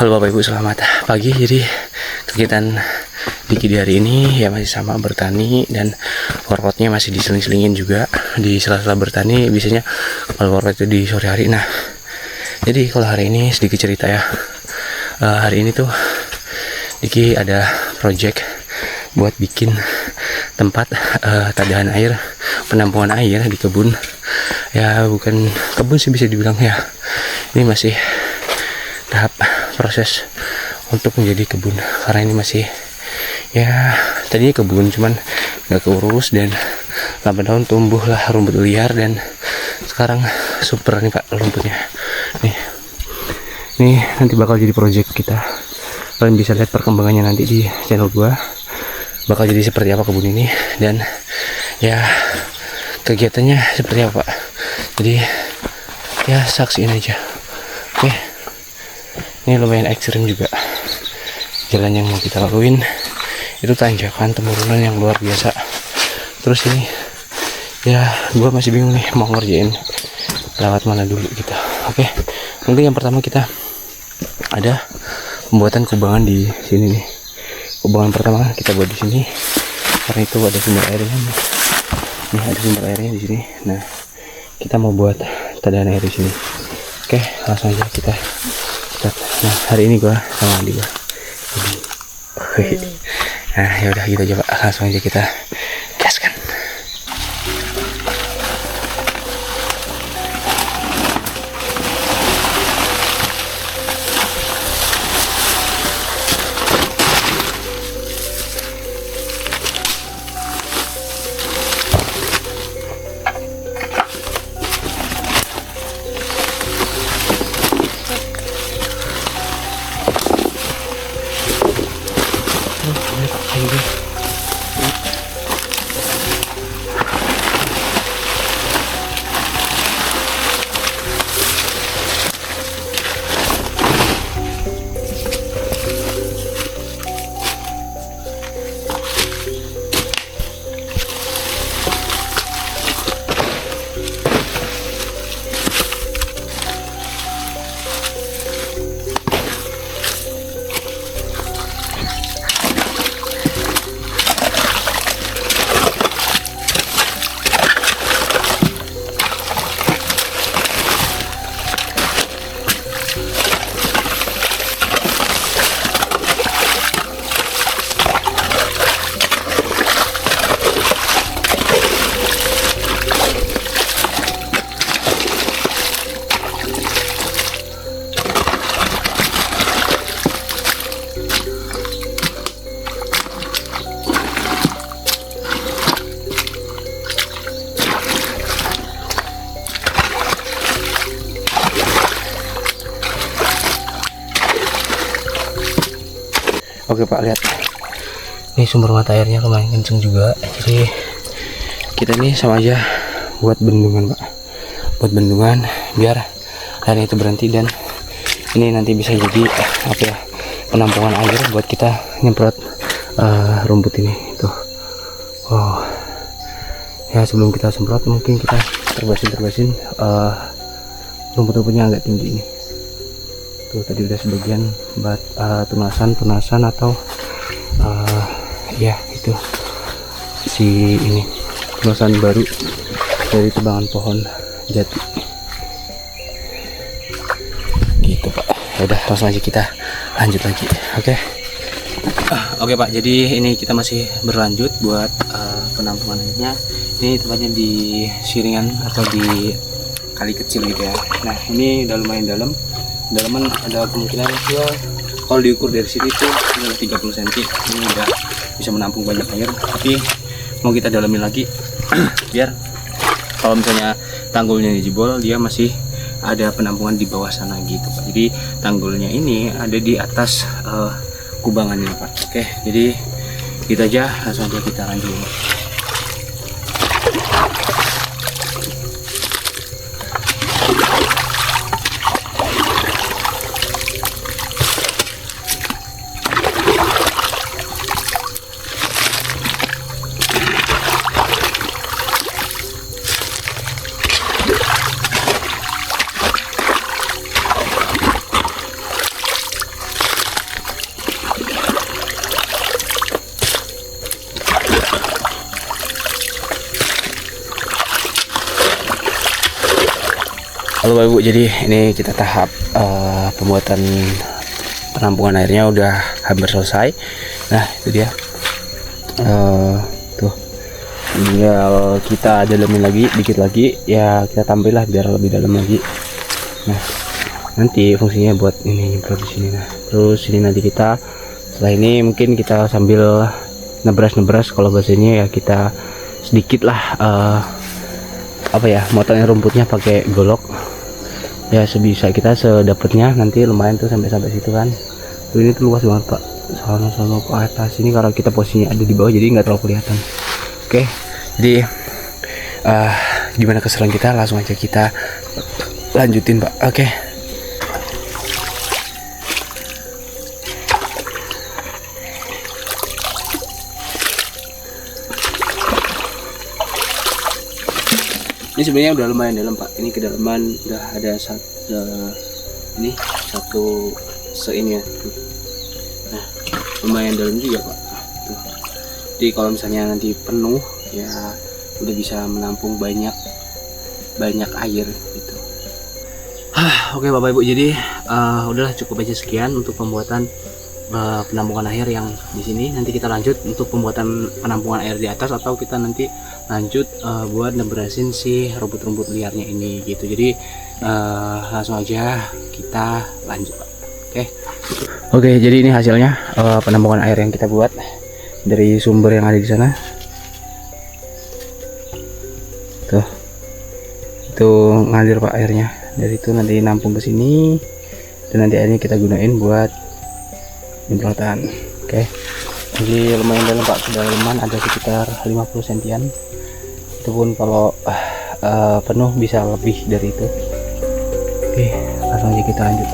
Halo Bapak Ibu, selamat pagi. Jadi kegiatan Diki di hari ini ya masih sama bertani, dan workoutnya masih diseling-selingin juga di sela-sela bertani. Biasanya kalau workout itu di sore hari. Nah, jadi kalau hari ini sedikit cerita ya. Hari ini tuh Diki ada project buat bikin tempat tadahan air, penampungan air di kebun. Ya bukan kebun sih bisa dibilang ya. Ini masih tahap proses untuk menjadi kebun, karena ini masih ya tadinya kebun cuman nggak keurus, dan lambat laun tumbuhlah rumput liar, dan sekarang super nih Pak rumputnya nih nanti bakal jadi project kita. Kalian bisa lihat perkembangannya nanti di channel gua, bakal jadi seperti apa kebun ini, dan ya kegiatannya seperti apa Pak. Jadi ya saksiin aja. Oke, ini lumayan ekstrim juga jalan yang mau kita laluin. Itu tanjakan temurunan yang luar biasa. Terus ini ya gua masih bingung nih mau ngerjain lewat mana dulu gitu. Oke, mungkin yang pertama kita ada pembuatan kubangan di sini nih. Kubangan pertama kita buat di sini karena itu ada sumber airnya nih. Nih ada sumber airnya di sini. Nah, kita mau buat tadahan air di sini. Oke, langsung aja kita start. Nah, hari ini gua sama Andi gua. Nah, ya udah gitu aja Pak. Langsung aja kita gaskan. Oke Pak, lihat ini sumber mata airnya lumayan kenceng juga. Jadi kita ini sama aja buat bendungan Pak, buat bendungan biar airnya itu berhenti, dan ini nanti bisa jadi apa ya, penampungan air buat kita nyemprot rumput ini tuh. Oh ya, sebelum kita semprot mungkin kita terbasin rumput-rumputnya agak tinggi ini. Tuh tadi udah sebagian buat tunasan atau ya itu si ini tunasan baru dari tebangan pohon jati gitu Pak. Ya udah, langsung aja kita lanjut lagi. Oke Pak, jadi ini kita masih berlanjut buat penampungan airnya. Ini tempatnya di Siringan atau di kali kecil gitu ya. Nah, ini udah lumayan dalam. Dalaman ada kemungkinan ya, kalau diukur dari sini tuh 30 cm. Ini udah bisa menampung banyak air, tapi mau kita dalamin lagi biar kalau misalnya tanggulnya dijebol, dia masih ada penampungan di bawah sana gitu Pak. Jadi tanggulnya ini ada di atas kubangannya Pak. Oke, jadi gitu aja, langsung aja kita lanjut. Halo Bapak Ibu, jadi ini kita tahap pembuatan penampungan airnya udah hampir selesai. Nah itu dia, tuh tinggal kita dalemin lagi dikit lagi ya, kita tambahin lah biar lebih dalam lagi. Nah nanti fungsinya buat ini nyemprot di sini. Nah terus ini nanti kita setelah ini mungkin kita sambil nebras kalau bahasanya ya, kita sedikit lah apa ya, motongin rumputnya pakai golok ya, sebisa kita sedapatnya. Nanti lumayan tuh sampai situ kan. Tuh ini tuh luas banget Pak, sono ke atas ini, karena kita posisinya ada di bawah jadi nggak terlalu kelihatan. Oke, jadi gimana keseruan kita, langsung aja kita lanjutin Pak. Oke. Ini sebenarnya udah lumayan dalam Pak. Ini kedalaman udah ada satu seini ya. Nah lumayan dalam juga Pak. Tuh. Jadi kalau misalnya nanti penuh ya udah bisa menampung banyak air gitu. Oke Bapak Ibu, jadi udahlah cukup aja sekian untuk pembuatan penampungan air yang di sini. Nanti kita lanjut untuk pembuatan penampungan air di atas, atau kita nanti lanjut buat nebrasin si rumput-rumput liarnya ini gitu. Jadi langsung aja kita lanjut Pak. Oke, jadi ini hasilnya penampungan air yang kita buat dari sumber yang ada di sana. Tuh, itu ngalir Pak airnya. Dari itu nanti nampung ke sini dan nanti airnya kita gunain buat nyemprotan. Oke, jadi lumayan dalam Pak, kedalaman ada sekitar 50 sentian. Itu pun kalau penuh bisa lebih dari itu. Oke, langsung aja kita lanjut.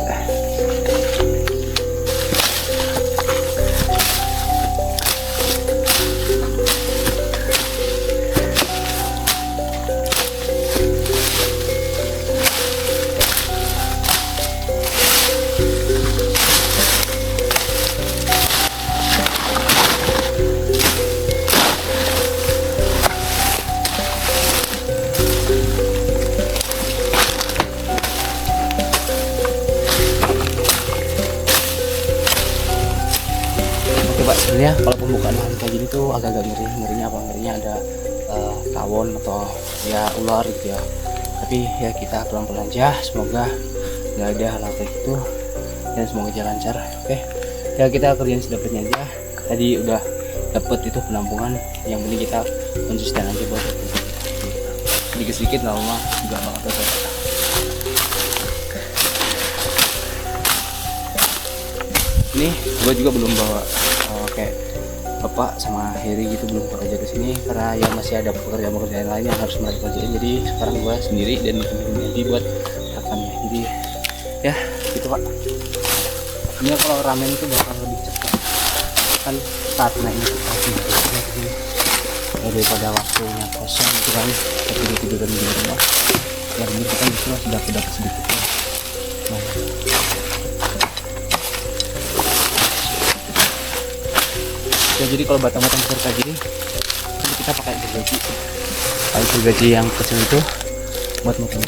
Sebenarnya kalau pembukaan lahan kayak gini tuh agak-agak ngerinya ada tawon atau ya ular gitu ya, tapi ya kita pelan-pelan aja, semoga nggak ada hal kayak gitu dan semoga jalan lancar. Oke, ya kita kerjain sedapatnya aja. Tadi udah dapet itu penampungan, yang penting kita konsisten aja buat sedikit-sedikit lama juga bakal selesai. Ini gue juga belum bawa kayak Bapak sama Heri gitu, belum bekerja ke sini karena ya masih ada pekerjaan lain yang harus mereka kerjain. Jadi sekarang gue sendiri dan nanti buat rekannya. Jadi ya gitu Pak. Ini kalau ramen itu bakal lebih cepat kan karena ini kita tidur ya, daripada waktunya kosong gitu kan, tidur di rumah ya bener kita justru sudah dapat sedikit ya. Nah, ya jadi kalau batang-batang besar kayak gini kita pakai gergaji yang kecil itu buat motong.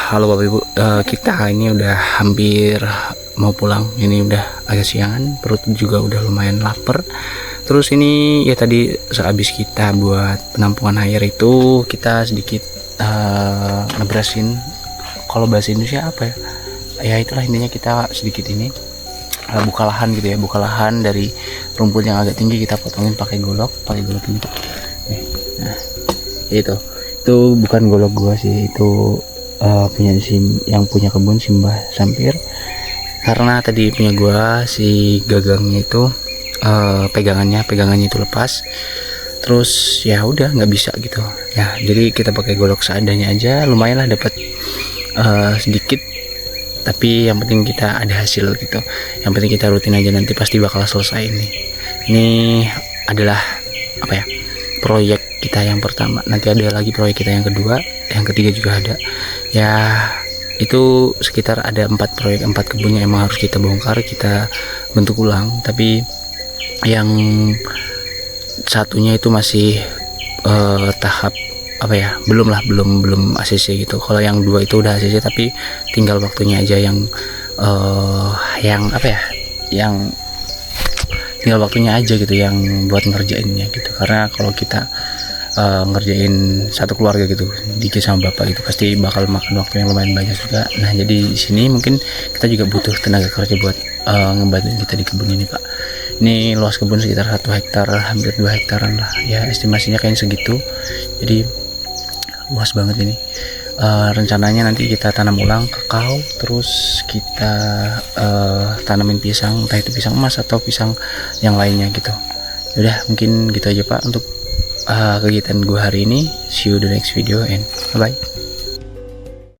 halo Bapak Ibu, kita ini udah hampir mau pulang. Ini udah agak siangan, perut juga udah lumayan lapar. Terus ini ya tadi sehabis kita buat penampungan air itu kita sedikit ngebrasin. Kalau bahasa Indonesia apa ya? Ya itulah intinya, kita sedikit ini buka lahan gitu ya, buka lahan dari rumput yang agak tinggi, kita potongin pakai golok ini. Nah, itu bukan golok gua sih, itu punya yang punya kebun Simbah Sampir. Karena tadi punya gua si gagangnya itu pegangannya itu lepas, terus ya udah nggak bisa gitu ya, jadi kita pakai golok seadanya aja. Lumayan lah dapat sedikit, tapi yang penting kita ada hasil gitu. Yang penting kita rutin aja, nanti pasti bakal selesai. Ini adalah apa ya, proyek kita yang pertama. Nanti ada lagi proyek kita yang kedua, yang ketiga juga ada ya. Itu sekitar ada 4 proyek, 4 kebunnya emang harus kita bongkar, kita bentuk ulang. Tapi yang satunya itu masih tahap apa ya, belum ACC gitu. Kalau yang 2 itu udah ACC, tapi tinggal waktunya aja yang apa ya, yang tinggal waktunya aja gitu yang buat ngerjainnya gitu. Karena kalau kita ngerjain satu keluarga gitu, Diki sama bapak itu pasti bakal makan waktu yang lumayan banyak juga. Nah jadi di sini mungkin kita juga butuh tenaga kerja buat ngebantuin kita di kebun ini Pak. Ini luas kebun sekitar 1 hektar, hampir 2 hektaran lah ya, estimasinya kayaknya segitu. Jadi luas banget ini. Rencananya nanti kita tanam ulang kakao, terus kita tanamin pisang, entah itu pisang emas atau pisang yang lainnya gitu. Udah mungkin gitu aja Pak untuk kegiatan gue hari ini. See you the next video and bye bye.